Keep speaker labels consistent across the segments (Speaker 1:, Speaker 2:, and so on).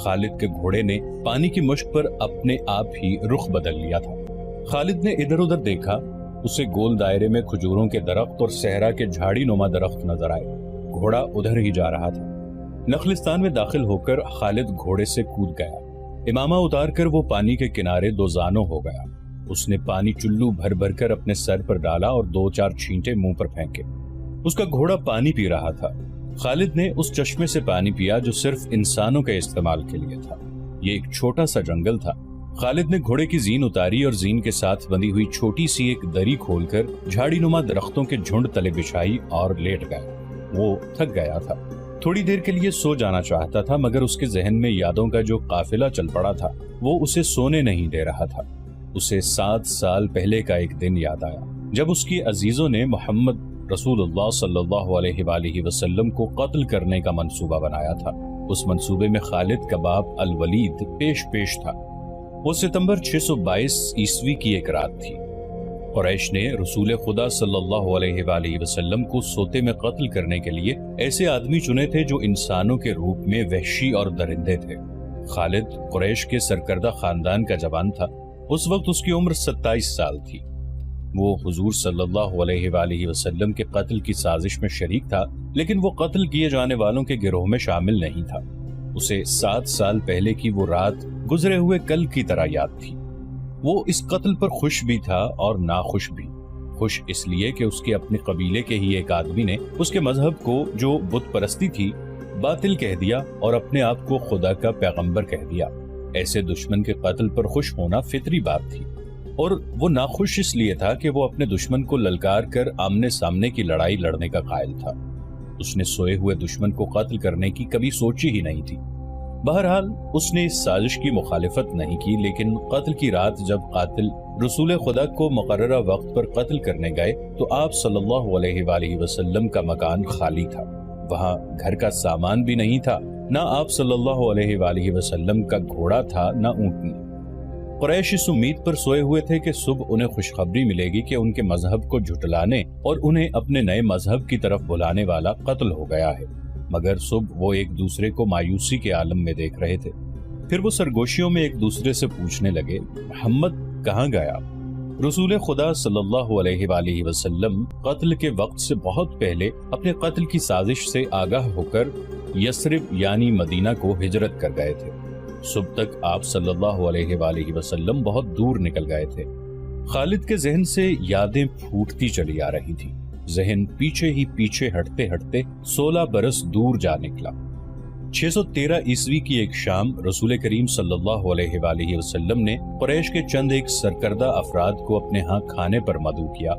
Speaker 1: خالد کے گھوڑے نے پانی کی مشک پر اپنے آپ ہی رخ بدل لیا تھا۔ خالد نے ادھر ادھر دیکھا، اسے گول دائرے میں کھجوروں کے درخت اور صحرا کے جھاڑی نما درخت نظر آئے۔ گھوڑا ادھر ہی جا رہا تھا۔ نخلستان میں داخل ہو کر خالد گھوڑے سے کود گیا۔ امامہ اتار کر وہ پانی کے کنارے دو زانوں ہو گیا۔ اس نے پانی چلو بھر بھر کر اپنے سر پر ڈالا اور 2-4 چھینٹے منہ پر پھینکے۔ اس کا گھوڑا پانی پی رہا تھا۔ خالد نے اس چشمے سے پانی پیا جو صرف انسانوں کے استعمال کے لیے تھا۔ یہ ایک چھوٹا سا جنگل تھا۔ خالد نے گھوڑے کی زین اتاری اور زین کے ساتھ بندی ہوئی چھوٹی سی ایک دری کھول کر جھاڑی نما درختوں کے جھنڈ تلے بچھائی اور لیٹ گیا۔ وہ تھک گیا تھا، تھوڑی دیر کے لیے سو جانا چاہتا تھا، مگر اس کے ذہن میں یادوں کا جو قافلہ چل پڑا تھا وہ اسے سونے نہیں دے رہا تھا۔ اسے 7 سال پہلے کا ایک دن یاد آیا جب اس کی عزیزوں نے محمد رسول اللہ صلی اللہ علیہ وآلہ وسلم کو قتل کرنے کا منصوبہ بنایا تھا۔ اس منصوبے میں خالد کا باپ الولید پیش تھا۔ وہ ستمبر 622 عیسوی کی ایک رات تھی۔ قریش نے رسول خدا صلی اللہ علیہ وآلہ وسلم کو سوتے میں قتل کرنے کے لیے ایسے آدمی چنے تھے جو انسانوں کے روپ میں وحشی اور درندے تھے۔ خالد قریش کے سرکردہ خاندان کا جوان تھا۔ اس وقت اس کی عمر 27 سال تھی۔ وہ حضور صلی اللہ علیہ وآلہ وسلم کے قتل کی سازش میں شریک تھا، لیکن وہ قتل کیے جانے والوں کے گروہ میں شامل نہیں تھا۔ اسے 7 سال پہلے کی وہ رات گزرے ہوئے کل کی طرح یاد تھی۔ وہ اس قتل پر خوش بھی تھا اور ناخوش بھی۔ خوش اس لیے کہ اس کے اپنے قبیلے کے ہی ایک آدمی نے اس کے مذہب کو، جو بت پرستی تھی، باطل کہہ دیا اور اپنے آپ کو خدا کا پیغمبر کہہ دیا۔ ایسے دشمن کے قتل پر خوش ہونا فطری بات تھی، اور وہ ناخوش اس لیے تھا کہ وہ اپنے دشمن کو للکار کر آمنے سامنے کی لڑائی لڑنے کا قائل تھا۔ اس نے سوئے ہوئے دشمن کو قتل کرنے کی کبھی سوچی ہی نہیں تھی۔ بہرحال اس نے اس سازش کی مخالفت نہیں کی، لیکن قتل کی رات جب قاتل رسول خدا کو مقررہ وقت پر قتل کرنے گئے تو آپ صلی اللہ علیہ وآلہ وسلم کا مکان خالی تھا۔ وہاں گھر کا سامان بھی نہیں تھا، نہ آپ صلی اللہ علیہ وآلہ وسلم کا گھوڑا تھا، نہ اونٹنی۔ قریش اس امید پر سوئے ہوئے تھے کہ صبح انہیں خوشخبری ملے گی کہ ان کے مذہب کو جھٹلانے اور انہیں اپنے نئے مذہب کی طرف بلانے والا قتل ہو گیا ہے، مگر صبح وہ ایک دوسرے کو مایوسی کے عالم میں دیکھ رہے تھے۔ پھر وہ سرگوشیوں میں ایک دوسرے سے پوچھنے لگے، محمد کہاں گیا؟ رسول خدا صلی اللہ علیہ وآلہ وسلم قتل کے وقت سے بہت پہلے اپنے قتل کی سازش سے آگاہ ہو کر یثرب یعنی مدینہ کو ہجرت کر گئے تھے۔ صبح تک آپ صلی اللہ علیہ وآلہ وسلم بہت دور نکل گئے تھے۔ خالد کے ذہن سے یادیں پھوٹتی چلی آ رہی تھی۔ ذہن پیچھے ہی پیچھے ہٹتے ہٹتے 16 برس دور جا نکلا۔ 613 عیسوی کی ایک شام رسول کریم صلی اللہ علیہ وآلہ وسلم نے قریش کے چند ایک سرکردہ افراد کو اپنے ہاں کھانے پر مدعو کیا۔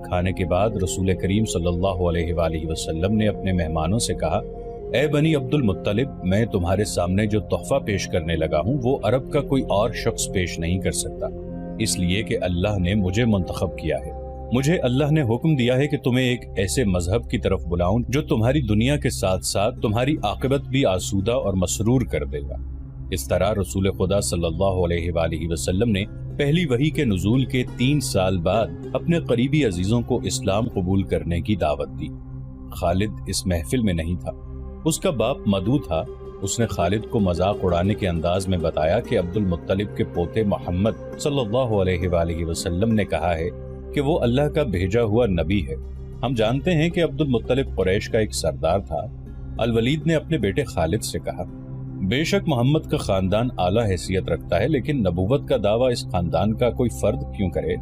Speaker 1: کھانے کے بعد رسول کریم صلی اللہ علیہ وآلہ وسلم نے اپنے مہمانوں سے کہا، اے بنی عبد المطلب، میں تمہارے سامنے جو تحفہ پیش کرنے لگا ہوں وہ عرب کا کوئی اور شخص پیش نہیں کر سکتا، اس لیے کہ اللہ نے مجھے منتخب کیا ہے۔ مجھے اللہ نے حکم دیا ہے کہ تمہیں ایک ایسے مذہب کی طرف بلاؤں جو تمہاری دنیا کے ساتھ ساتھ تمہاری عاقبت بھی آسودہ اور مسرور کر دے گا۔ اس طرح رسول خدا صلی اللہ علیہ وآلہ وسلم نے پہلی وحی کے نزول کے 3 سال بعد اپنے قریبی عزیزوں کو اسلام قبول کرنے کی دعوت دی۔ خالد اس محفل میں نہیں تھا، اس کا باپ مدعو تھا۔ اس نے خالد کو مذاق اڑانے کے انداز میں بتایا کہ عبد المطلب کے پوتے محمد صلی اللہ علیہ وآلہ وسلم نے کہا ہے کہ وہ اللہ کا بھیجا ہوا نبی ہے۔ ہم جانتے ہیں کہ عبد المطلب قریش کا ایک سردار تھا۔ الولید نے اپنے بیٹے خالد سے کہا، بے شک محمد کا خاندان اعلیٰ حیثیت رکھتا ہے، لیکن نبوت کا دعویٰ اس خاندان کا کوئی فرد کیوں کرے؟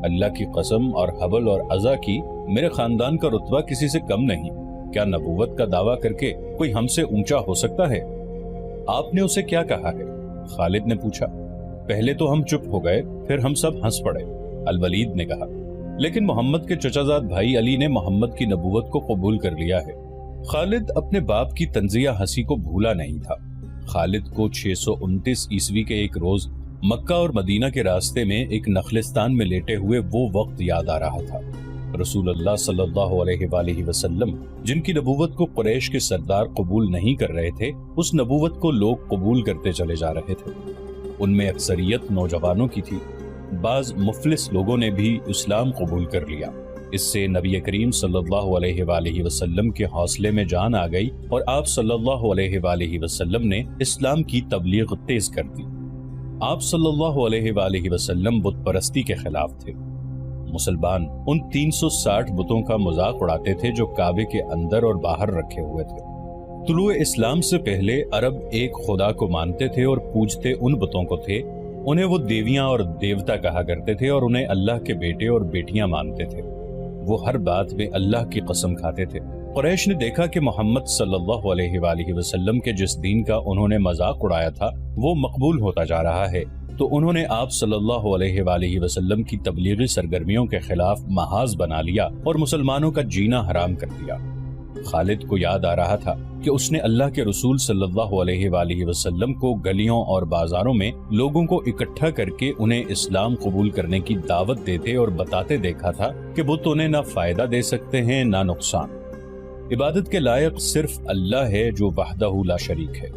Speaker 1: اللہ کی قسم اور حبل اور عزا کی، میرے خاندان کا رتبہ کسی سے کم نہیں۔ کیا نبوت کا دعویٰ کر کے کوئی ہم سے اونچا ہو سکتا ہے؟ آپ نے اسے کیا کہا ہے؟ خالد نے پوچھا۔ پہلے تو ہم چپ ہو گئے، پھر ہم سب ہنس پڑے، الولید نے کہا۔ لیکن محمد کے چچا زاد بھائی علی نے محمد کی نبوت کو قبول کر لیا ہے۔ خالد اپنے باپ کی طنزیہ ہنسی کو بھولا نہیں تھا۔ خالد کو 629 عیسوی کے ایک روز مکہ اور مدینہ کے راستے میں ایک نخلستان میں لیٹے ہوئے وہ وقت یاد آ رہا تھا۔ رسول اللہ صلی اللہ علیہ وآلہ وسلم جن کی نبوت کو قریش کے سردار قبول نہیں کر رہے تھے، اس نبوت کو لوگ قبول کرتے چلے جا رہے تھے۔ ان میں اکثریت نوجوانوں کی تھی۔ بعض مفلس لوگوں نے بھی اسلام قبول کر لیا۔ اس سے نبی کریم صلی اللہ علیہ وآلہ وسلم کے حوصلے میں جان آ گئی اور آپ صلی اللہ علیہ وآلہ وسلم نے اسلام کی تبلیغ تیز کر دی۔ آپ صلی اللہ علیہ وآلہ وسلم بت پرستی کے خلاف تھے۔ مسلمان ان 360 بتوں کا مذاق اڑاتے تھے جو کعبے کے اندر اور باہر رکھے ہوئے تھے۔ طلوع اسلام سے پہلے عرب ایک خدا کو مانتے تھے اور پوجتے ان بتوں کو تھے۔ انہیں وہ دیویاں اور دیوتا کہا کرتے تھے اور انہیں اللہ کے بیٹے اور بیٹیاں مانتے تھے۔ وہ ہر بات میں اللہ کی قسم کھاتے تھے۔ قریش نے دیکھا کہ محمد صلی اللہ علیہ وآلہ وسلم کے جس دین کا انہوں نے مذاق اڑایا تھا وہ مقبول ہوتا جا رہا ہے، تو انہوں نے آپ صلی اللہ علیہ وآلہ وسلم کی تبلیغی سرگرمیوں کے خلاف محاذ بنا لیا اور مسلمانوں کا جینا حرام کر دیا۔ خالد کو یاد آ رہا تھا کہ اس نے اللہ کے رسول صلی اللہ علیہ وآلہ وسلم کو گلیوں اور بازاروں میں لوگوں کو اکٹھا کر کے انہیں اسلام قبول کرنے کی دعوت دیتے اور بتاتے دیکھا تھا کہ بت انہیں نہ فائدہ دے سکتے ہیں نہ نقصان۔ عبادت کے لائق صرف اللہ ہے جو وحدہ لا شریک ہے۔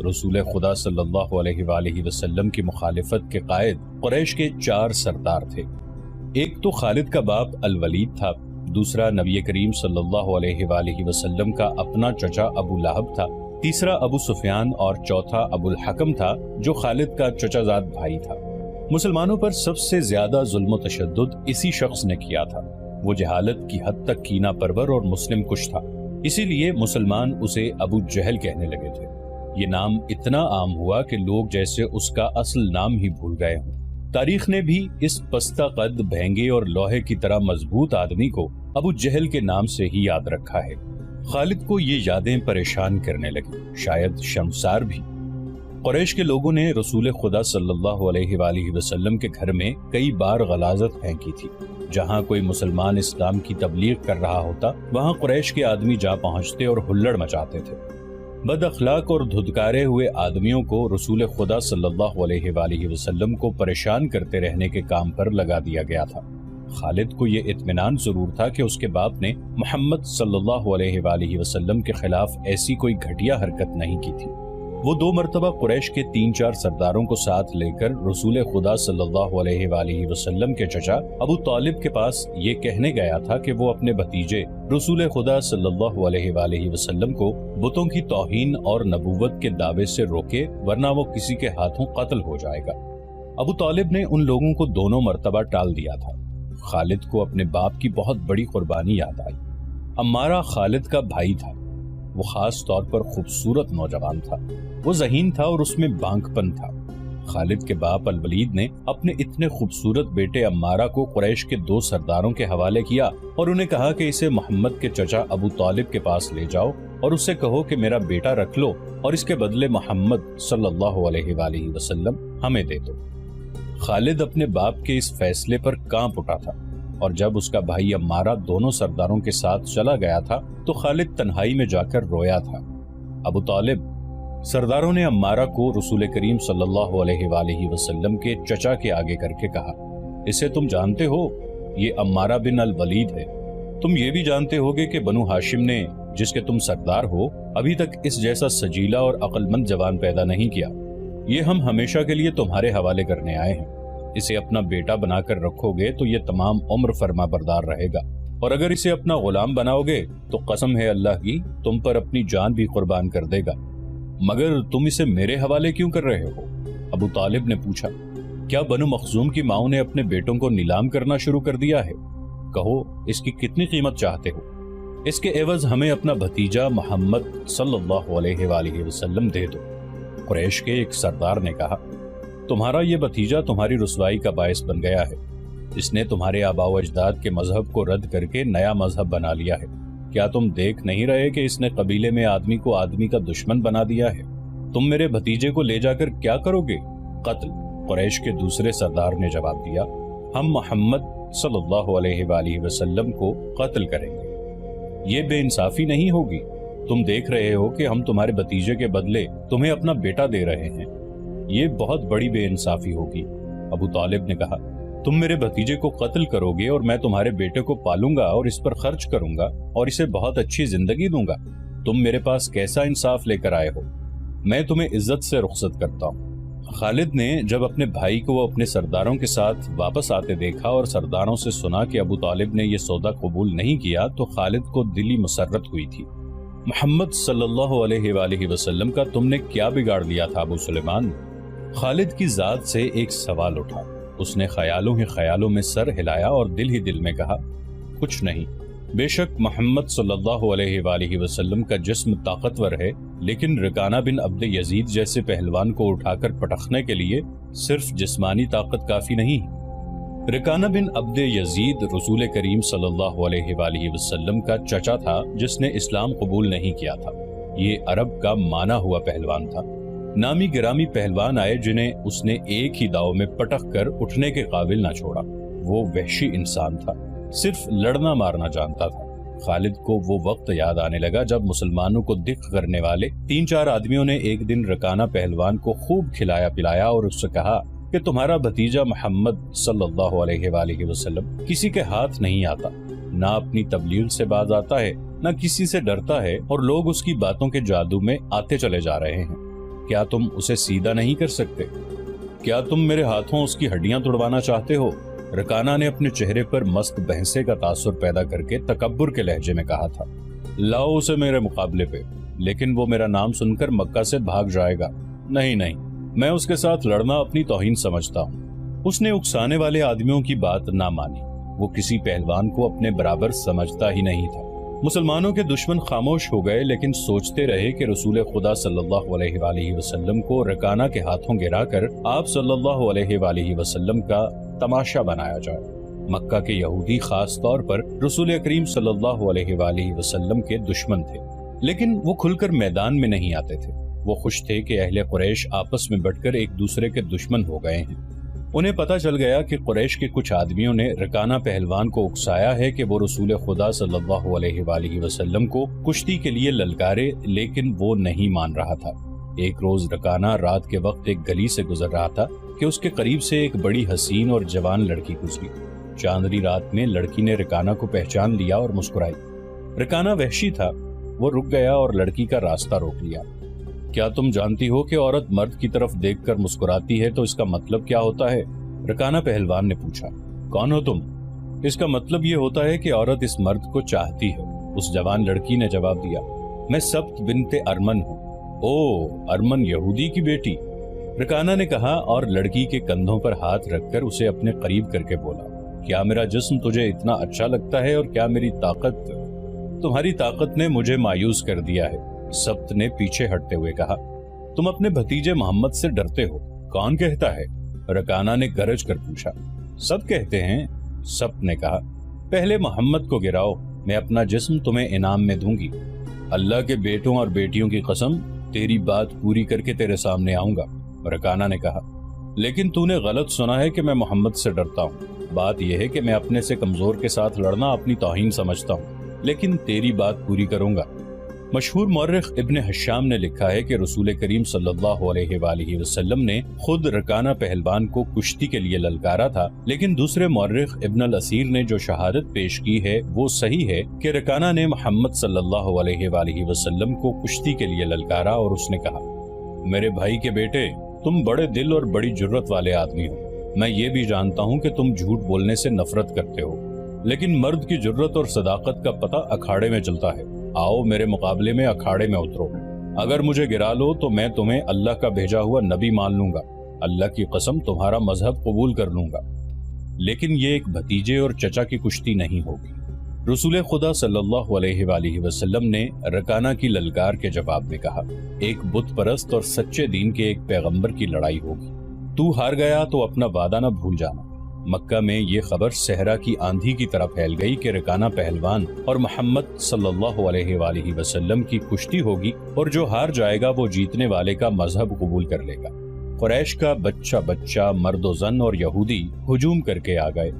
Speaker 1: رسول خدا صلی اللہ علیہ وآلہ وسلم کی مخالفت کے قائد قریش کے 4 سردار تھے۔ ایک تو خالد کا باپ الولید تھا، دوسرا نبی کریم صلی اللہ علیہ وآلہ وسلم کا اپنا چچا ابو لہب تھا، تیسرا ابو سفیان اور چوتھا ابو الحکم تھا جو خالد کا چچا زاد بھائی تھا۔ مسلمانوں پر سب سے زیادہ ظلم و تشدد اسی شخص نے کیا تھا۔ وہ جہالت کی حد تک کینہ پرور اور مسلم کش تھا، اسی لیے مسلمان اسے ابو جہل کہنے لگے تھے۔ یہ نام اتنا عام ہوا کہ لوگ جیسے اس کا اصل نام ہی بھول گئے ہوں۔ تاریخ نے بھی اس پستہ قد، بھینگے اور لوہے کی طرح مضبوط آدمی کو ابو جہل کے نام سے ہی یاد رکھا ہے۔ خالد کو یہ یادیں پریشان کرنے لگی، شاید شرمسار بھی۔ قریش کے لوگوں نے رسول خدا صلی اللہ علیہ وآلہ وسلم کے گھر میں کئی بار غلاظت پھینکی تھی۔ جہاں کوئی مسلمان اسلام کی تبلیغ کر رہا ہوتا وہاں قریش کے آدمی جا پہنچتے اور ہلڑ مچاتے تھے۔ بد اخلاق اور دھتکارے ہوئے آدمیوں کو رسول خدا صلی اللہ علیہ وآلہ وسلم کو پریشان کرتے رہنے کے کام پر لگا دیا گیا تھا۔ خالد کو یہ اطمینان ضرور تھا کہ اس کے باپ نے محمد صلی اللہ علیہ وآلہ وسلم کے خلاف ایسی کوئی گھٹیا حرکت نہیں کی تھی۔ وہ 2 مرتبہ قریش کے 3-4 سرداروں کو ساتھ لے کر رسول خدا صلی اللہ علیہ وآلہ وسلم کے چچا ابو طالب کے پاس یہ کہنے گیا تھا کہ وہ اپنے بھتیجے رسول خدا صلی اللہ علیہ وآلہ وسلم کو بتوں کی توہین اور نبوت کے دعوے سے روکے، ورنہ وہ کسی کے ہاتھوں قتل ہو جائے گا۔ ابو طالب نے ان لوگوں کو دونوں مرتبہ ٹال دیا تھا۔ خالد کو اپنے باپ کی بہت بڑی قربانی یاد آئی۔ عمارہ خالد کا بھائی تھا۔ وہ خاص طور پر خوبصورت نوجوان تھا۔ وہ ذہین تھا اور اس میں بانک پن تھا۔ خالد کے باپ الولید نے اپنے اتنے خوبصورت بیٹے عمارہ کو قریش کے 2 سرداروں کے حوالے کیا اور انہیں کہا کہ اسے محمد کے چچا ابو طالب کے پاس لے جاؤ اور اس سے کہو کہ میرا بیٹا رکھ لو اور اس کے بدلے محمد صلی اللہ علیہ وآلہ وسلم ہمیں دے دو۔ خالد اپنے باپ کے اس فیصلے پر کانپ اٹھا تھا، اور جب اس کا بھائی عمارہ دونوں سرداروں کے ساتھ چلا گیا تھا تو خالد تنہائی میں جا کر رویا تھا۔ ابو طالب، سرداروں نے عمارہ کو رسول کریم صلی اللہ علیہ وآلہ وسلم کے چچا کے آگے کر کے کہا، اسے تم جانتے ہو، یہ عمارہ بن الولید ہے۔ تم یہ بھی جانتے ہوگے کہ بنو ہاشم نے، جس کے تم سردار ہو، ابھی تک اس جیسا سجیلا اور عقل مند جوان پیدا نہیں کیا۔ یہ ہم ہمیشہ کے لیے تمہارے حوالے کرنے آئے ہیں۔ اسے اپنا بیٹا بنا کر رکھو گے تو یہ تمام عمر فرما بردار رہے گا، اور اگر اسے اپنا غلام بناؤ گے تو قسم ہے اللہ کی تم پر اپنی جان بھی قربان کر دے گا۔ مگر تم اسے میرے حوالے کیوں کر رہے ہو؟ ابو طالب نے پوچھا۔ کیا بنو مخزوم کی ماؤں نے اپنے بیٹوں کو نیلام کرنا شروع کر دیا ہے؟ کہو اس کی کتنی قیمت چاہتے ہو؟ اس کے عوض ہمیں اپنا بھتیجا محمد صلی اللہ علیہ وآلہ وسلم دے دو۔ قریش کے ایک سردار نے کہا، تمہارا یہ بھتیجا تمہاری رسوائی کا باعث بن گیا ہے۔ اس نے تمہارے آباء و اجداد کے مذہب کو رد کر کے نیا مذہب بنا لیا ہے۔ کیا تم دیکھ نہیں رہے کہ اس نے قبیلے میں آدمی کو آدمی کا دشمن بنا دیا ہے؟ تم میرے بھتیجے کو لے جا کر کیا کرو گے؟ قتل۔ قریش کے دوسرے سردار نے جواب دیا، ہم محمد صلی اللہ علیہ وآلہ وسلم کو قتل کریں گے۔ یہ بے انصافی نہیں ہوگی۔ تم دیکھ رہے ہو کہ ہم تمہارے بھتیجے کے بدلے تمہیں اپنا بیٹا دے رہے ہیں۔ یہ بہت بڑی بے انصافی ہوگی۔ ابو طالب نے کہا، تم میرے بھتیجے کو قتل کرو گے اور میں تمہارے بیٹے کو پالوں گا اور اس پر خرچ کروں گا اور اسے بہت اچھی زندگی دوں گا۔ تم میرے پاس کیسا انصاف لے کر آئے ہو؟ میں تمہیں عزت سے رخصت کرتا ہوں۔ خالد نے جب اپنے بھائی کو وہ اپنے سرداروں کے ساتھ واپس آتے دیکھا اور سرداروں سے سنا کہ ابو طالب نے یہ سودا قبول نہیں کیا تو خالد کو دلی مسرت ہوئی تھی۔ محمد صلی اللہ علیہ وآلہ وسلم کا تم نے کیا بگاڑ دیا تھا ابو سلیمان؟ خالد کی ذات سے ایک سوال اٹھا۔ اس نے خیالوں ہی خیالوں میں سر ہلایا اور دل ہی دل میں کہا، کچھ نہیں، بے شک محمد صلی اللہ علیہ وآلہ وسلم کا جسم طاقتور ہے، لیکن رکانہ بن عبد یزید جیسے پہلوان کو اٹھا کر پٹخنے کے لیے صرف جسمانی طاقت کافی نہیں۔ رکانہ بن عبد یزید رسول کریم صلی اللہ علیہ وآلہ وسلم کا چچا تھا جس نے اسلام قبول نہیں کیا تھا۔ یہ عرب کا مانا ہوا پہلوان تھا۔ نامی گرامی پہلوان آئے جنہیں اس نے ایک ہی داؤ میں پٹخ کر اٹھنے کے قابل نہ چھوڑا۔ وہ وحشی انسان تھا، صرف لڑنا مارنا جانتا تھا۔ خالد کو وہ وقت یاد آنے لگا جب مسلمانوں کو دکھ کرنے والے 3-4 آدمیوں نے ایک دن رکانہ پہلوان کو خوب کھلایا پلایا اور اس سے کہا کہ تمہارا بھتیجا محمد صلی اللہ علیہ وآلہ وسلم کسی کے ہاتھ نہیں آتا، نہ اپنی تبلیغ سے باز آتا ہے، نہ کسی سے ڈرتا ہے، اور لوگ اس کی باتوں کے جادو میں آتے چلے جا رہے ہیں۔ کیا تم اسے سیدھا نہیں کر سکتے؟ کیا تم میرے ہاتھوں اس کی ہڈیاں توڑوانا چاہتے ہو؟ رکانہ نے اپنے چہرے پر مست بحثے کا تاثر پیدا کر کے تکبر کے لہجے میں کہا تھا، لاؤ اسے میرے مقابلے پہ، لیکن وہ میرا نام سن کر مکہ سے بھاگ جائے گا۔ نہیں نہیں، میں اس کے ساتھ لڑنا اپنی توہین سمجھتا ہوں۔ اس نے اکسانے والے آدمیوں کی بات نہ مانی۔ وہ کسی پہلوان کو اپنے برابر سمجھتا ہی نہیں تھا۔ مسلمانوں کے دشمن خاموش ہو گئے، لیکن سوچتے رہے کہ رسول خدا صلی اللہ علیہ وآلہ وسلم کو رکانہ کے ہاتھوں گرا کر آپ صلی اللہ علیہ وآلہ وسلم کا تماشا بنایا جائے۔ مکہ کے یہودی خاص طور پر رسول اکریم صلی اللہ علیہ وآلہ وسلم کے دشمن تھے، لیکن وہ کھل کر میدان میں نہیں آتے تھے۔ وہ خوش تھے کہ اہل قریش آپس میں بٹ کر ایک دوسرے کے دشمن ہو گئے ہیں۔ انہیں پتہ چل گیا کہ قریش کے کچھ آدمیوں نے رکانہ پہلوان کو اکسایا ہے کہ وہ رسول خدا صلی اللہ علیہ وآلہ وسلم کو کشتی کے لیے للکارے، لیکن وہ نہیں مان رہا تھا۔ ایک روز رکانہ رات کے وقت ایک گلی سے گزر رہا تھا کہ اس کے قریب سے ایک بڑی حسین اور جوان لڑکی گزری۔ چاندنی رات میں لڑکی نے رکانہ کو پہچان لیا اور مسکرائی۔ رکانہ وحشی تھا، وہ رک گیا اور لڑکی کا راستہ روک لیا۔ کیا تم جانتی ہو کہ عورت مرد کی طرف دیکھ کر مسکراتی ہے تو اس کا مطلب کیا ہوتا ہے؟ رکانہ پہلوان نے پوچھا۔ کون ہو تم؟ اس کا مطلب یہ ہوتا ہے کہ عورت اس مرد کو چاہتی ہے، اس جوان لڑکی نے جواب دیا۔ میں سبت بنت ارمن ہوں۔ او، ارمن یہودی کی بیٹی؟ رکانہ نے کہا اور لڑکی کے کندھوں پر ہاتھ رکھ کر اسے اپنے قریب کر کے بولا، کیا میرا جسم تجھے اتنا اچھا لگتا ہے اور کیا میری طاقت؟ تمہاری طاقت نے مجھے مایوس کر دیا ہے، سبت نے پیچھے ہٹتے ہوئے کہا۔ تم اپنے بھتیجے محمد سے ڈرتے ہو؟ کون کہتا ہے؟ رکانہ نے گرج کر پوچھا۔ سب کہتے ہیں، سبت نے کہا۔ پہلے محمد کو گراؤ، میں اپنا جسم تمہیں انعام میں دوں گی۔ اللہ کے بیٹوں اور بیٹیوں کی قسم، تیری بات پوری کر کے تیرے سامنے آؤں گا، رکانہ نے کہا۔ لیکن تو نے غلط سنا ہے کہ میں محمد سے ڈرتا ہوں۔ بات یہ ہے کہ میں اپنے سے کمزور کے ساتھ لڑنا اپنی توہین سمجھتا ہوں، لیکن تیری بات پوری کروں گا۔ مشہور مورخ ابن حشام نے لکھا ہے کہ رسول کریم صلی اللہ علیہ وآلہ وسلم نے خود رکانہ پہلوان کو کشتی کے لیے للکارا تھا، لیکن دوسرے مورخ ابن الاسیر نے جو شہادت پیش کی ہے وہ صحیح ہے کہ رکانہ نے محمد صلی اللہ علیہ وآلہ وسلم کو کشتی کے لیے للکارا اور اس نے کہا، میرے بھائی کے بیٹے، تم بڑے دل اور بڑی جرت والے آدمی ہو۔ میں یہ بھی جانتا ہوں کہ تم جھوٹ بولنے سے نفرت کرتے ہو، لیکن مرد کی جرت اور صداقت کا پتہ اکھاڑے میں چلتا ہے۔ آؤ میرے مقابلے میں اکھاڑے میں اترو۔ اگر مجھے گرا لو تو میں تمہیں اللہ کا بھیجا ہوا نبی مان لوں گا، اللہ کی قسم تمہارا مذہب قبول کر لوں گا، لیکن یہ ایک بھتیجے اور چچا کی کشتی نہیں ہوگی۔ رسول خدا صلی اللہ علیہ وآلہ وسلم نے رکانہ کی للکار کے جواب میں کہا، ایک بت پرست اور سچے دین کے ایک پیغمبر کی لڑائی ہوگی، تو ہار گیا تو اپنا وعدہ نہ بھول جانا۔ مکہ میں یہ خبر صحرا کی آندھی کی طرح پھیل گئی کہ رکانہ پہلوان اور محمد صلی اللہ علیہ وآلہ وسلم کی کشتی ہوگی اور جو ہار جائے گا وہ جیتنے والے کا مذہب قبول کر لے گا۔ قریش کا بچہ بچہ، مرد و زن اور یہودی ہجوم کر کے آ گئے۔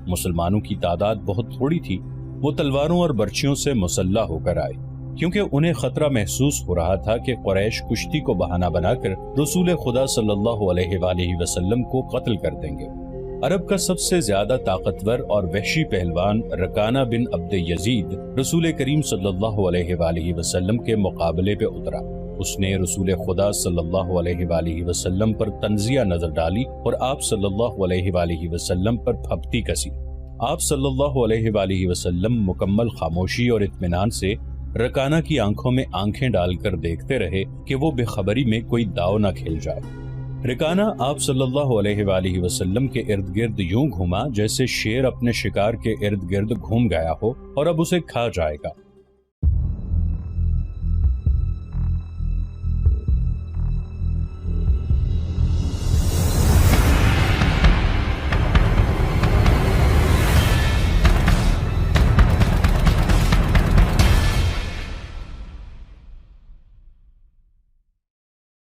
Speaker 1: مسلمانوں کی تعداد بہت تھوڑی تھی، وہ تلواروں اور برچھیوں سے مسلح ہو کر آئے، کیونکہ انہیں خطرہ محسوس ہو رہا تھا کہ قریش کشتی کو بہانہ بنا کر رسول خدا صلی اللہ علیہ وآلہ وسلم کو قتل کر دیں گے۔ عرب کا سب سے زیادہ طاقتور اور وحشی پہلوان رکانہ بن عبد یزید رسول کریم صلی اللہ علیہ وآلہ وسلم کے مقابلے پہ اترا۔ اس نے رسول خدا صلی اللہ علیہ وآلہ وسلم پر تنزیہ نظر ڈالی اور آپ صلی اللہ علیہ وآلہ وسلم پر پھپتی کسی۔ آپ صلی اللہ علیہ وآلہ وسلم مکمل خاموشی اور اطمینان سے رکانہ کی آنکھوں میں آنکھیں ڈال کر دیکھتے رہے کہ وہ بے خبری میں کوئی داؤ نہ کھیل جائے۔ رکانہ آپ صلی اللہ علیہ وآلہ وسلم کے ارد گرد یوں گھوما جیسے شیر اپنے شکار کے ارد گرد گھوم گیا ہو اور اب اسے کھا جائے گا۔